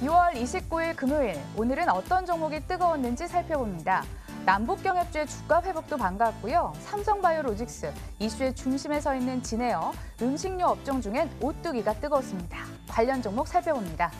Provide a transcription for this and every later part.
6월 29일 금요일, 오늘은 어떤 종목이 뜨거웠는지 살펴봅니다. 남북경협주의 주가 회복도 반갑고요. 삼성바이오로직스, 이슈의 중심에 서 있는 진에어, 음식료 업종 중엔 오뚜기가 뜨거웠습니다. 관련 종목 살펴봅니다.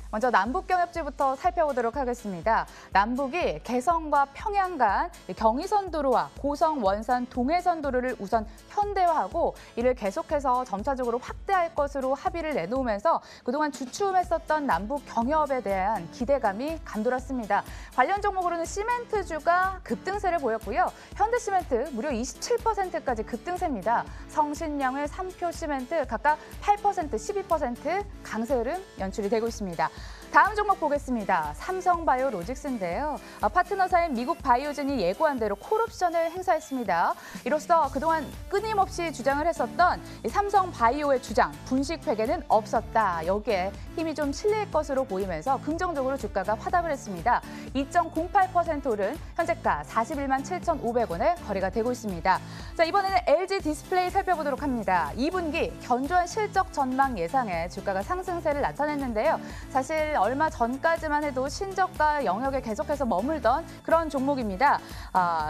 먼저 남북경협주부터 살펴보도록 하겠습니다. 남북이 개성과 평양 간 경의선 도로와 고성, 원산, 동해선 도로를 우선 현대화하고 이를 계속해서 점차적으로 확대할 것으로 합의를 내놓으면서 그동안 주춤했었던 남북 경협에 대한 기대감이 감돌았습니다. 관련 종목으로는 시멘트주가 급등세를 보였고요. 현대시멘트 무려 27%까지 급등세입니다. 성신영의 3표 시멘트 각각 8%, 12% 강세 흐름 연출이 되고 있습니다. 다음 종목 보겠습니다. 삼성바이오로직스인데요. 파트너사인 미국 바이오젠이 예고한 대로 콜옵션을 행사했습니다. 이로써 그동안 끊임없이 주장을 했었던 삼성바이오의 주장, 분식회계는 없었다. 여기에 힘이 좀 실릴 것으로 보이면서 긍정적으로 주가가 화답을 했습니다. 2.08% 오른 현재가 41만 7,500원에 거래가 되고 있습니다. 자, 이번에는 LG 디스플레이 살펴보도록 합니다. 2분기 견조한 실적 전망 예상에 주가가 상승세를 나타냈는데요. 사실 얼마 전까지만 해도 신저가 영역에 계속해서 머물던 그런 종목입니다.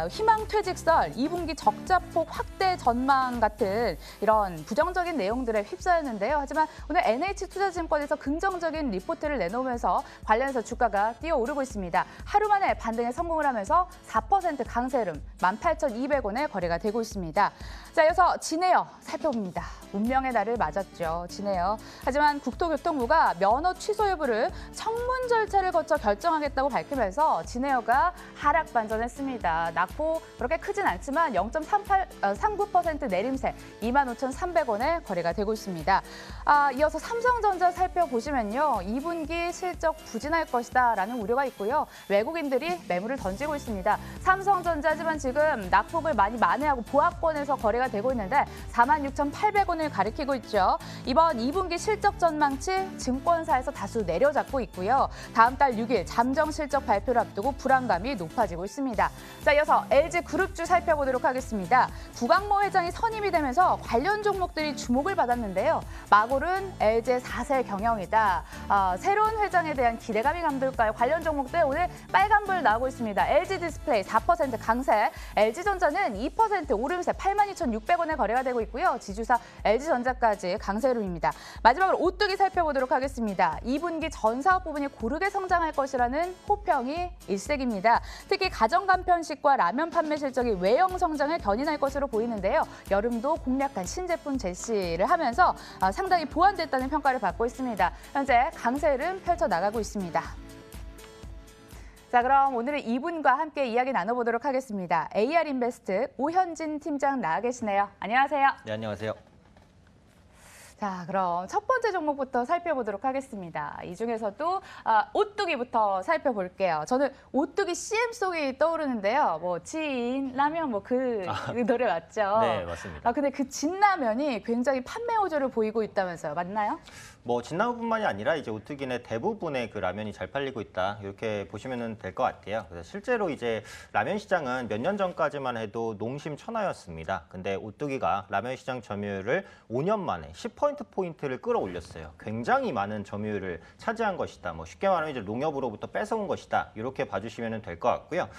희망퇴직설, 2분기 적자폭 확대 전망 같은 이런 부정적인 내용들에 휩싸였는데요. 하지만 오늘 NH투자증권에서 긍정적인 리포트를 내놓으면서 관련해서 주가가 뛰어오르고 있습니다. 하루 만에 반등에 성공을 하면서 4% 강세 흐름 18,200원에 거래가 되고 있습니다. 자, 이어서 진에어 살펴봅니다. 운명의 날을 맞았죠, 진에어. 하지만 국토교통부가 면허 취소 여부를 청문 절차를 거쳐 결정하겠다고 밝히면서 진에어가 하락 반전했습니다. 낙폭 그렇게 크진 않지만 0.39% 내림세 25,300원에 거래가 되고 있습니다. 이어서 삼성전자 살펴보시면요. 2분기 실적 부진할 것이다라는 우려가 있고요. 외국인들이 매물을 던지고 있습니다. 삼성전자지만 지금 낙폭을 많이 만회하고 보합권에서 거래가 되고 있는데 46,800원을 가리키고 있죠. 이번 2분기 실적 전망치 증권사에서 다수 내려잡고 있고요. 다음 달 6일 잠정 실적 발표를 앞두고 불안감이 높아지고 있습니다. 자, 이어서 LG그룹주 살펴보도록 하겠습니다. 구강모 회장이 선임이 되면서 관련 종목들이 주목을 받았는데요. 마골은 LG의 4세 경영이다. 새로운 회장에 대한 기대감이 감돌까요? 관련 종목들 오늘 빨간불 나오고 있습니다. LG 디스플레이 4% 강세, LG전자는 2% 오름세 82,600원에 거래가 되고 있고요. 지주사 LG전자까지 강세 흐름입니다. 마지막으로 오뚜기 살펴보도록 하겠습니다. 2분기 전 사업 부분이 고르게 성장할 것이라는 호평이 일색입니다. 특히 가정간편식과 라면 판매 실적이 외형 성장을 견인할 것으로 보이는데요. 여름도 공략한 신제품 제시를 하면서 상당히 보완됐다는 평가를 받고 있습니다. 현재 강세 흐름 펼쳐나가고 있습니다. 자, 그럼 오늘은 이분과 함께 이야기 나눠보도록 하겠습니다. AR인베스트 오현진 팀장 나와 계시네요. 안녕하세요. 네, 안녕하세요. 자, 그럼 첫 번째 종목부터 살펴보도록 하겠습니다. 이 중에서도 오뚜기부터 살펴볼게요. 저는 오뚜기 CM송이 떠오르는데요. 뭐 진라면 뭐 그 노래 맞죠? 네, 맞습니다. 근데 그 진라면이 굉장히 판매 호조를 보이고 있다면서요. 맞나요? 뭐 진라면뿐만이 아니라 이제 오뚜기 내 대부분의 그 라면이 잘 팔리고 있다, 이렇게 보시면 될 것 같아요. 그래서 실제로 이제 라면 시장은 몇 년 전까지만 해도 농심천하였습니다. 근데 오뚜기가 라면 시장 점유율을 5년 만에 10포인트를 끌어올렸어요. 굉장히 많은 점유율을 차지한 것이다. 뭐 쉽게 말하면 이제 농협으로부터 뺏어온 것이다, 이렇게 봐주시면 될 것 같고요.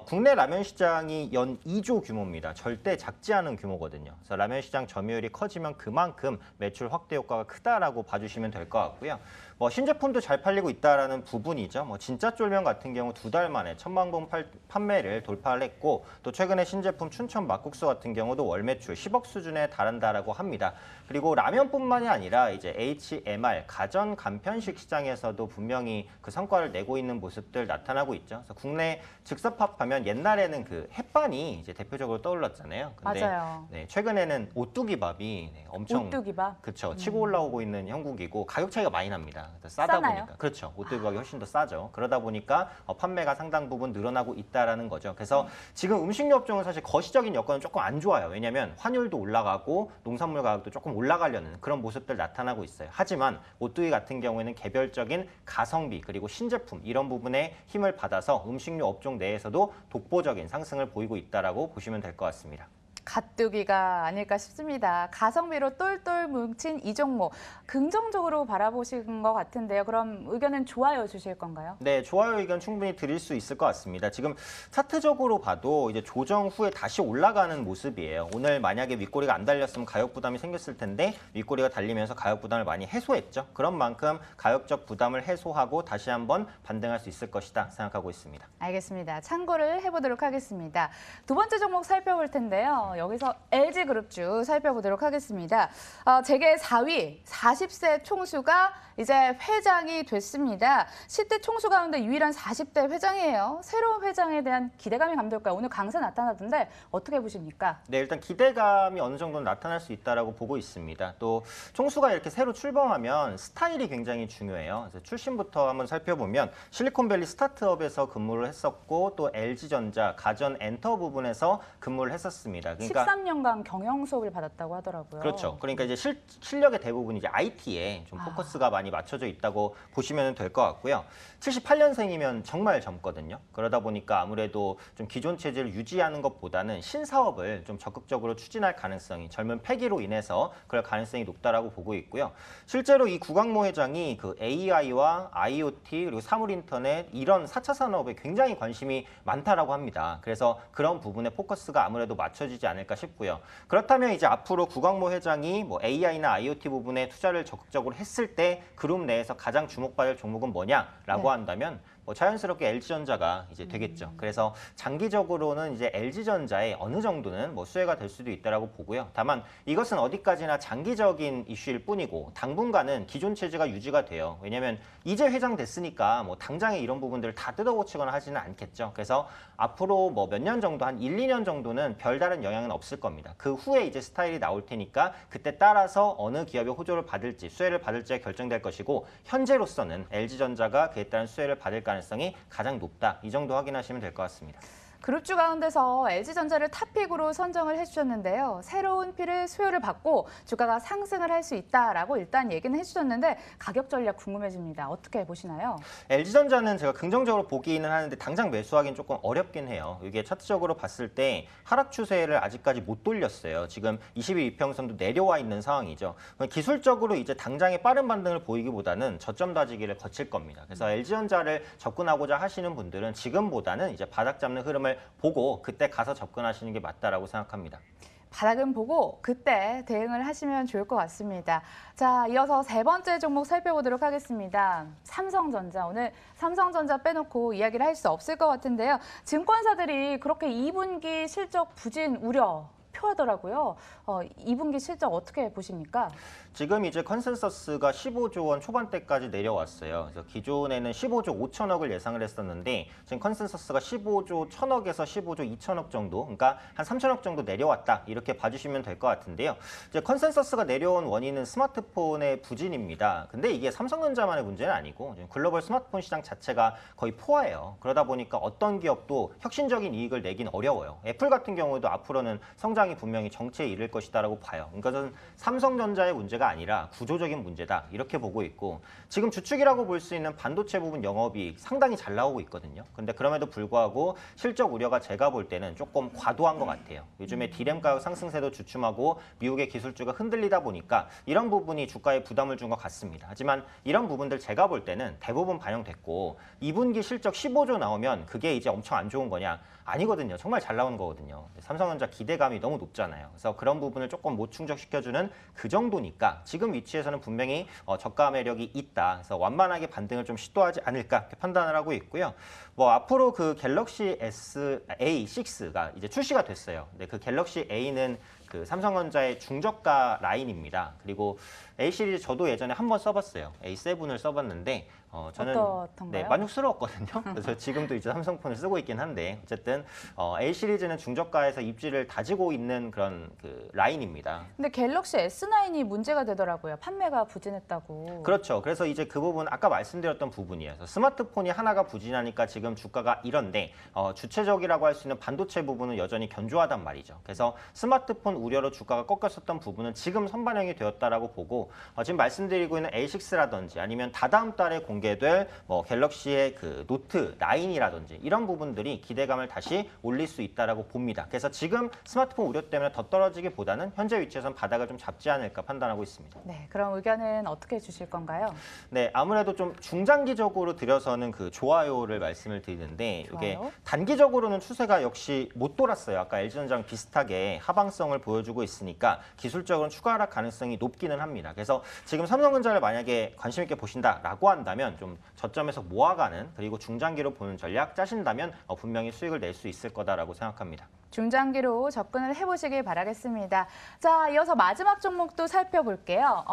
국내 라면 시장이 연 2조 규모입니다. 절대 작지 않은 규모거든요. 그래서 라면 시장 점유율이 커지면 그만큼 매출 확대 효과가 크다라고 봐주시면 될 것 같고요. 뭐 신제품도 잘 팔리고 있다라는 부분이죠. 뭐 진짜 쫄면 같은 경우 2달 만에 1,000만 번 판매를 돌파를 했고, 또 최근에 신제품 춘천 막국수 같은 경우도 월 매출 10억 수준에 달한다라고 합니다. 그리고 라면뿐만이 아니라 이제 HMR 가전 간편식 시장에서도 분명히 그 성과를 내고 있는 모습들 나타나고 있죠. 그래서 국내 즉석밥 하면 옛날에는 그 햇반이 이제 대표적으로 떠올랐잖아요. 근데 맞아요. 네, 최근에는 오뚜기밥이 엄청 오뚜기밥? 그렇죠. 치고 올라오고 있는 형국이고 가격 차이가 많이 납니다. 싸다 싸나요? 보니까. 그렇죠. 오뚜기 가격이 훨씬 더 싸죠. 그러다 보니까 판매가 상당 부분 늘어나고 있다라는 거죠. 그래서 지금 음식료 업종은 사실 거시적인 여건은 조금 안 좋아요. 왜냐하면 환율도 올라가고 농산물 가격도 조금 올라가려는 그런 모습들 나타나고 있어요. 하지만 오뚜기 같은 경우에는 개별적인 가성비 그리고 신제품 이런 부분에 힘을 받아서 음식료 업종 내에서도 독보적인 상승을 보이고 있다라고 보시면 될 것 같습니다. 가뚜기가 아닐까 싶습니다. 가성비로 똘똘 뭉친 이 종목 긍정적으로 바라보신 것 같은데요. 그럼 의견은 좋아요 주실 건가요? 네, 좋아요 의견 충분히 드릴 수 있을 것 같습니다. 지금 차트적으로 봐도 이제 조정 후에 다시 올라가는 모습이에요. 오늘 만약에 윗꼬리가 안 달렸으면 가격 부담이 생겼을 텐데 윗꼬리가 달리면서 가격 부담을 많이 해소했죠. 그런 만큼 가격적 부담을 해소하고 다시 한번 반등할 수 있을 것이다 생각하고 있습니다. 알겠습니다. 참고를 해보도록 하겠습니다. 두 번째 종목 살펴볼 텐데요. 여기서 LG그룹주 살펴보도록 하겠습니다. 재계 4위 40세 총수가 이제 회장이 됐습니다. 10대 총수 가운데 유일한 40대 회장이에요. 새로운 회장에 대한 기대감이 감돌까요? 오늘 강세 나타나던데 어떻게 보십니까? 네, 일단 기대감이 어느 정도는 나타날 수 있다라고 보고 있습니다. 또 총수가 이렇게 새로 출범하면 스타일이 굉장히 중요해요. 그래서 출신부터 한번 살펴보면 실리콘밸리 스타트업에서 근무를 했었고 또 LG전자, 가전 엔터 부분에서 근무를 했었습니다. 그러니까 13년간 경영 수업을 받았다고 하더라고요. 그렇죠. 그러니까 이제 실력의 대부분이 이제 IT에 좀 포커스가 많이 맞춰져 있다고 보시면 될 것 같고요. 78년생이면 정말 젊거든요. 그러다 보니까 아무래도 좀 기존 체제를 유지하는 것보다는 신사업을 좀 적극적으로 추진할 가능성이 젊은 패기로 인해서 그럴 가능성이 높다라고 보고 있고요. 실제로 이 구광모 회장이 그 AI와 IoT 그리고 사물인터넷 이런 4차 산업에 굉장히 관심이 많다라고 합니다. 그래서 그런 부분에 포커스가 아무래도 맞춰지지 않을까 싶고요. 그렇다면 이제 앞으로 구광모 회장이 뭐 AI나 IoT 부분에 투자를 적극적으로 했을 때 그룹 내에서 가장 주목받을 종목은 뭐냐라고 한다면 뭐 자연스럽게 LG전자가 이제 되겠죠. 그래서 장기적으로는 이제 LG전자에 어느 정도는 뭐 수혜가 될 수도 있다라고 보고요. 다만 이것은 어디까지나 장기적인 이슈일 뿐이고 당분간은 기존 체제가 유지가 돼요. 왜냐하면 이제 회장 됐으니까 뭐 당장에 이런 부분들을 다 뜯어고치거나 하지는 않겠죠. 그래서 앞으로 뭐 몇 년 정도 한 1, 2년 정도는 별다른 영향은 없을 겁니다. 그 후에 이제 스타일이 나올 테니까 그때 따라서 어느 기업의 호조를 받을지 수혜를 받을지가 결정될 것이고 현재로서는 LG전자가 그에 따른 수혜를 받을 가능성이 가장 높다. 이 정도 확인하시면 될 것 같습니다. 그룹주 가운데서 LG전자를 탑픽으로 선정을 해주셨는데요. 새로운 피를 수요를 받고 주가가 상승을 할 수 있다라고 일단 얘기는 해주셨는데 가격 전략 궁금해집니다. 어떻게 보시나요? LG전자는 제가 긍정적으로 보기는 하는데 당장 매수하기는 조금 어렵긴 해요. 이게 차트적으로 봤을 때 하락 추세를 아직까지 못 돌렸어요. 지금 20일 이평선도 내려와 있는 상황이죠. 기술적으로 이제 당장의 빠른 반등을 보이기보다는 저점 다지기를 거칠 겁니다. 그래서 LG전자를 접근하고자 하시는 분들은 지금보다는 이제 바닥 잡는 흐름을 보고 그때 가서 접근하시는 게 맞다라고 생각합니다. 바닥은 보고 그때 대응을 하시면 좋을 것 같습니다. 자, 이어서 세 번째 종목 살펴보도록 하겠습니다. 삼성전자. 오늘 삼성전자 빼놓고 이야기를 할 수 없을 것 같은데요. 증권사들이 그렇게 2분기 실적 부진 우려 표하더라고요. 2분기 실적 어떻게 보십니까? 지금 이제 컨센서스가 15조 원 초반대까지 내려왔어요. 그래서 기존에는 15조 5천억을 예상을 했었는데 지금 컨센서스가 15조 1천억에서 15조 2천억 정도, 그러니까 한 3천억 정도 내려왔다. 이렇게 봐주시면 될 것 같은데요. 이제 컨센서스가 내려온 원인은 스마트폰의 부진입니다. 근데 이게 삼성전자만의 문제는 아니고 글로벌 스마트폰 시장 자체가 거의 포화예요. 그러다 보니까 어떤 기업도 혁신적인 이익을 내긴 어려워요. 애플 같은 경우에도 앞으로는 성장이 분명히 정체에 이를 것이다라고 봐요. 그러니까 저는 삼성전자의 문제가 아니라 구조적인 문제다 이렇게 보고 있고 지금 주축이라고 볼 수 있는 반도체 부분 영업이익 상당히 잘 나오고 있거든요. 근데 그럼에도 불구하고 실적 우려가 제가 볼 때는 조금 과도한 것 같아요. 요즘에 디램 가격 상승세도 주춤하고 미국의 기술주가 흔들리다 보니까 이런 부분이 주가에 부담을 준 것 같습니다. 하지만 이런 부분들 제가 볼 때는 대부분 반영됐고 2분기 실적 15조 나오면 그게 이제 엄청 안 좋은 거냐? 아니거든요. 정말 잘 나오는 거거든요. 삼성전자 기대감이 너무 높잖아요. 그래서 그런 부분을 조금 못 충족시켜주는 그 정도니까 지금 위치에서는 분명히 저가 매력이 있다. 그래서 완만하게 반등을 좀 시도하지 않을까 이렇게 판단을 하고 있고요. 뭐 앞으로 그 갤럭시 A6가 이제 출시가 됐어요. 근데 그 갤럭시 A는 그 삼성전자의 중저가 라인입니다. 그리고 A 시리즈 저도 예전에 한번 써봤어요. A7을 써봤는데 저는 어떻던가요? 만족스러웠거든요. 그래서 지금도 이제 삼성폰을 쓰고 있긴 한데 어쨌든 A 시리즈는 중저가에서 입지를 다지고 있는 그런 그 라인입니다. 근데 갤럭시 S9이 문제가 되더라고요. 판매가 부진했다고. 그렇죠. 그래서 이제 그 부분 아까 말씀드렸던 부분이에요. 스마트폰이 하나가 부진하니까 지금 주가가 이런데 주체적이라고 할 수 있는 반도체 부분은 여전히 견조하단 말이죠. 그래서 스마트폰 우려로 주가가 꺾였었던 부분은 지금 선반영이 되었다라고 보고 지금 말씀드리고 있는 A6라든지 아니면 다다음 달에 공개될 뭐 갤럭시의 그 노트 9이라든지 이런 부분들이 기대감을 다시 올릴 수 있다라고 봅니다. 그래서 지금 스마트폰 우려 때문에 더 떨어지기보다는 현재 위치에선 바닥을 좀 잡지 않을까 판단하고 있습니다. 네, 그럼 의견은 어떻게 주실 건가요? 네, 아무래도 좀 중장기적으로 들여서는 그 좋아요를 말씀을 드리는데 이게 좋아요. 단기적으로는 추세가 역시 못 돌았어요. 아까 LG전자랑 비슷하게 하방성을 보여주고 있으니까 기술적으로는 추가 하락 가능성이 높기는 합니다. 그래서 지금 삼성전자를 만약에 관심 있게 보신다라고 한다면 좀 저점에서 모아가는 그리고 중장기로 보는 전략 짜신다면 분명히 수익을 낼 수 있을 거다라고 생각합니다. 중장기로 접근을 해보시길 바라겠습니다. 자, 이어서 마지막 종목도 살펴볼게요.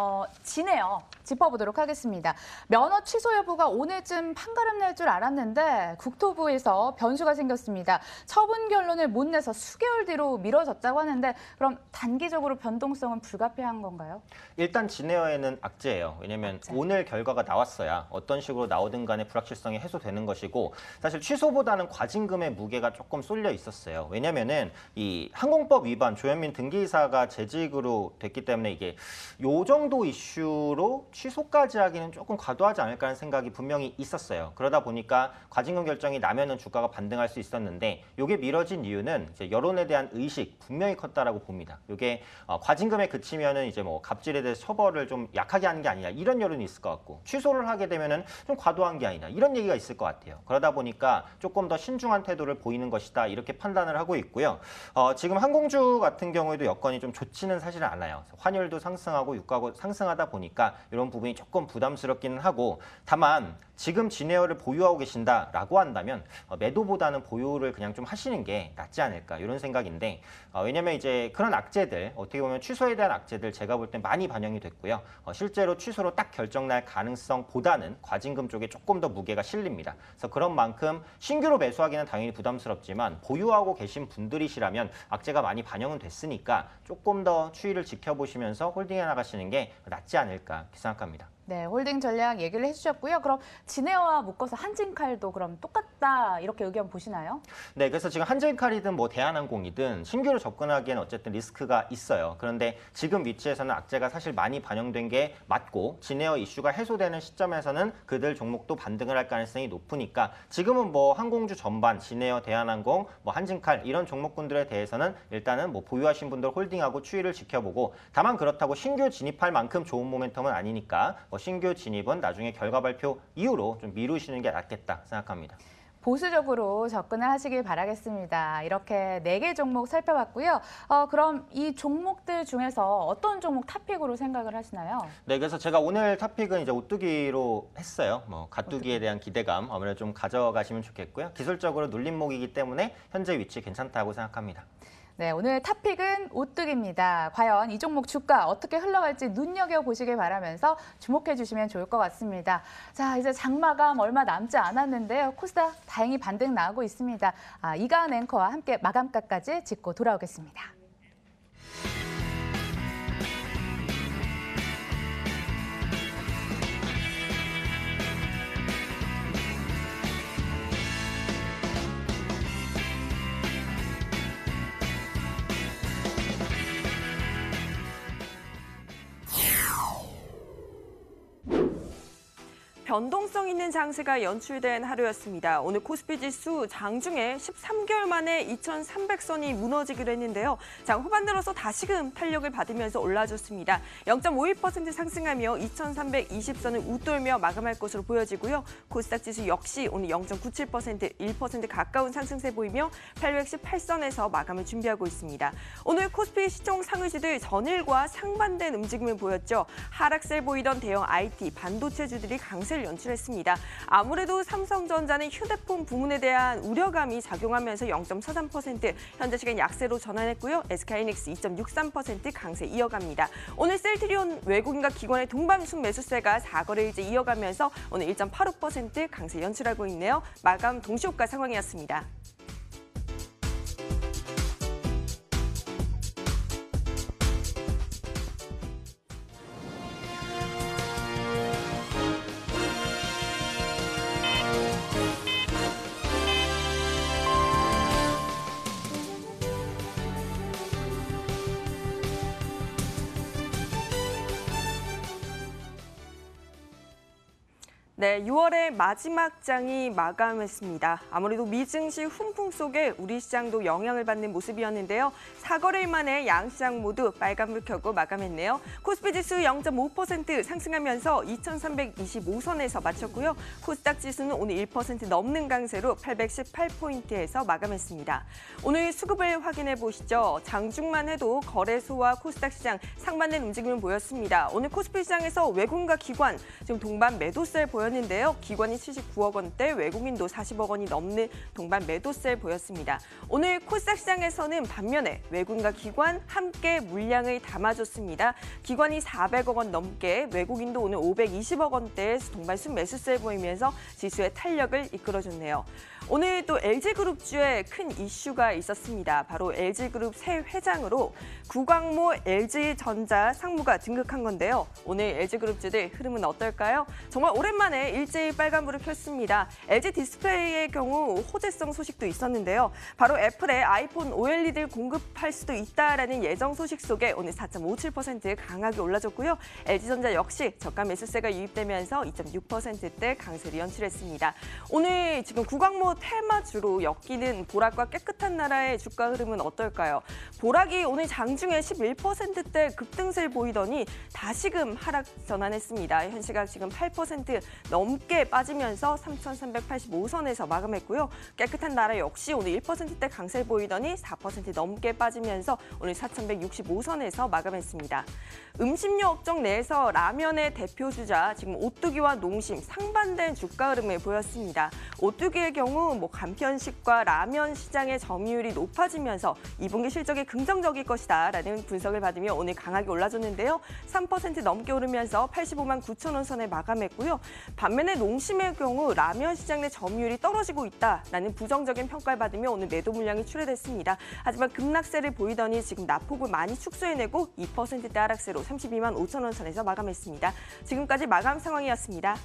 지네요. 짚어보도록 하겠습니다. 면허 취소 여부가 오늘쯤 판가름 낼 줄 알았는데 국토부에서 변수가 생겼습니다. 처분 결론을 못 내서 수개월 뒤로 미뤄졌다고 하는데 그럼 단기적으로 변동성은 불가피한 건가요? 일단 진에어에는 악재예요. 왜냐하면 악재. 오늘 결과가 나왔어야 어떤 식으로 나오든 간에 불확실성이 해소되는 것이고 사실 취소보다는 과징금의 무게가 조금 쏠려 있었어요. 왜냐하면은 이 항공법 위반 조현민 등기이사가 재직으로 됐기 때문에 이게 요 정도 이슈로 취소까지 하기는 조금 과도하지 않을까 하는 생각이 분명히 있었어요. 그러다 보니까 과징금 결정이 나면은 주가가 반등할 수 있었는데 이게 미뤄진 이유는 이제 여론에 대한 의식 분명히 컸다라고 봅니다. 이게 과징금에 그치면은 이제 뭐 갑질에 대해서 처벌을 좀 약하게 하는 게 아니라 이런 여론이 있을 것 같고 취소를 하게 되면은 좀 과도한 게 아니라 이런 얘기가 있을 것 같아요. 그러다 보니까 조금 더 신중한 태도를 보이는 것이다 이렇게 판단을 하고 있고요. 지금 항공주 같은 경우에도 여건이 좀 좋지는 사실은 않아요. 환율도 상승하고 유가가 상승하다 보니까 이런 부분이 조금 부담스럽기는 하고 다만 지금 진에어를 보유하고 계신다라고 한다면 매도보다는 보유를 그냥 좀 하시는 게 낫지 않을까 이런 생각인데 왜냐면 이제 그런 악재들 어떻게 보면 취소에 대한 악재들 제가 볼 땐 많이 반영이 됐고요. 실제로 취소로 딱 결정날 가능성보다는 과징금 쪽에 조금 더 무게가 실립니다. 그래서 그런 만큼 신규로 매수하기는 당연히 부담스럽지만 보유하고 계신 분들이시라면 악재가 많이 반영은 됐으니까 조금 더 추이를 지켜보시면서 홀딩해 나가시는 게 낫지 않을까 생각합니다. 네, 홀딩 전략 얘기를 해주셨고요. 그럼 진에어와 묶어서 한진칼도 그럼 똑같다 이렇게 의견 보시나요? 네, 그래서 지금 한진칼이든 뭐 대한항공이든 신규로 접근하기에는 어쨌든 리스크가 있어요. 그런데 지금 위치에서는 악재가 사실 많이 반영된 게 맞고 진에어 이슈가 해소되는 시점에서는 그들 종목도 반등을 할 가능성이 높으니까 지금은 뭐 항공주 전반, 진에어, 대한항공, 뭐 한진칼 이런 종목군들에 대해서는 일단은 뭐 보유하신 분들 홀딩하고 추이를 지켜보고 다만 그렇다고 신규 진입할 만큼 좋은 모멘텀은 아니니까 신규 진입은 나중에 결과 발표 이후로 좀 미루시는 게 낫겠다 생각합니다. 보수적으로 접근을 하시길 바라겠습니다. 이렇게 4개 종목 살펴봤고요. 그럼 이 종목들 중에서 어떤 종목 탑픽으로 생각을 하시나요? 네, 그래서 제가 오늘 탑픽은 이제 오뚜기로 했어요. 뭐 가뚜기에 대한 기대감 아무래도 좀 가져가시면 좋겠고요. 기술적으로 눌림목이기 때문에 현재 위치 괜찮다고 생각합니다. 네, 오늘 탑픽은 오뚜기입니다. 과연 이 종목 주가 어떻게 흘러갈지 눈여겨보시길 바라면서 주목해 주시면 좋을 것 같습니다. 자, 이제 장마감 얼마 남지 않았는데요. 코스닥 다행히 반등 나오고 있습니다. 이가은 앵커와 함께 마감가까지 짚고 돌아오겠습니다. 변동성 있는 장세가 연출된 하루였습니다. 오늘 코스피 지수 장중에 13개월 만에 2,300선이 무너지기로 했는데요. 장 후반 들어서 다시금 탄력을 받으면서 올라줬습니다. 0.51% 상승하며 2,320선을 웃돌며 마감할 것으로 보여지고요. 코스닥 지수 역시 오늘 0.97%, 1% 가까운 상승세 보이며 818선에서 마감을 준비하고 있습니다. 오늘 코스피 시총 상위주들 전일과 상반된 움직임을 보였죠. 하락세 보이던 대형 IT, 반도체주들이 강세를 연출했습니다. 아무래도 삼성전자는 휴대폰 부문에 대한 우려감이 작용하면서 0.43%, 현재 시간 약세로 전환했고요. SK하이닉스 2.63% 강세 이어갑니다. 오늘 셀트리온 외국인과 기관의 동방순 매수세가 4거래일째 이어가면서 오늘 1.85% 강세 연출하고 있네요. 마감 동시호가 상황이었습니다. 네, 6월의 마지막 장이 마감했습니다. 아무래도 미증시 훈풍 속에 우리 시장도 영향을 받는 모습이었는데요. 4거래일 만에 양시장 모두 빨간불 켜고 마감했네요. 코스피 지수 0.5% 상승하면서 2,325선에서 마쳤고요. 코스닥 지수는 오늘 1% 넘는 강세로 818포인트에서 마감했습니다. 오늘 수급을 확인해 보시죠. 장중만 해도 거래소와 코스닥 시장 상반된 움직임을 보였습니다. 오늘 코스피 시장에서 외국인과 기관 지금 동반 매도세를 보였는데요. 기관이 79억 원대, 외국인도 40억 원이 넘는 동반 매도세를 보였습니다. 오늘 코스닥 시장에서는 반면에 외국인과 기관 함께 물량을 담아줬습니다. 기관이 400억 원 넘게, 외국인도 오늘 520억 원대의 동반 순매수세를 보이면서 지수의 탄력을 이끌어줬네요. 오늘 또 LG그룹주에 큰 이슈가 있었습니다. 바로 LG그룹 새 회장으로 구광모 LG전자 상무가 등극한 건데요. 오늘 LG그룹주들 흐름은 어떨까요? 정말 오랜만에 일제히 빨간불을 켰습니다. LG 디스플레이의 경우 호재성 소식도 있었는데요. 바로 애플의 아이폰 OLED를 공급할 수도 있다라는 예정 소식 속에 오늘 4.57% 강하게 올라졌고요. LG전자 역시 저가 매수세가 유입되면서 2.6%대 강세를 연출했습니다. 오늘 지금 구광모 테마주로 엮이는 보락과 깨끗한 나라의 주가 흐름은 어떨까요? 보락이 오늘 장중에 11%대 급등세를 보이더니 다시금 하락 전환했습니다. 현 시각 지금 8% 넘게 빠지면서 3,385선에서 마감했고요. 깨끗한 나라 역시 오늘 1%대 강세를 보이더니 4% 넘게 빠지면서 오늘 4,165선에서 마감했습니다. 음식료 업종 내에서 라면의 대표주자 지금 오뚜기와 농심 상반된 주가 흐름을 보였습니다. 오뚜기의 경우 간편식과 라면 시장의 점유율이 높아지면서 2분기 실적이 긍정적일 것이다라는 분석을 받으며 오늘 강하게 올라줬는데요. 3% 넘게 오르면서 85만 9천 원 선에 마감했고요. 반면에 농심의 경우 라면 시장 내 점유율이 떨어지고 있다라는 부정적인 평가를 받으며 오늘 매도 물량이 출회됐습니다. 하지만 급락세를 보이더니 지금 낙폭을 많이 축소해내고 2%대 하락세로 32만 5천 원 선에서 마감했습니다. 지금까지 마감 상황이었습니다.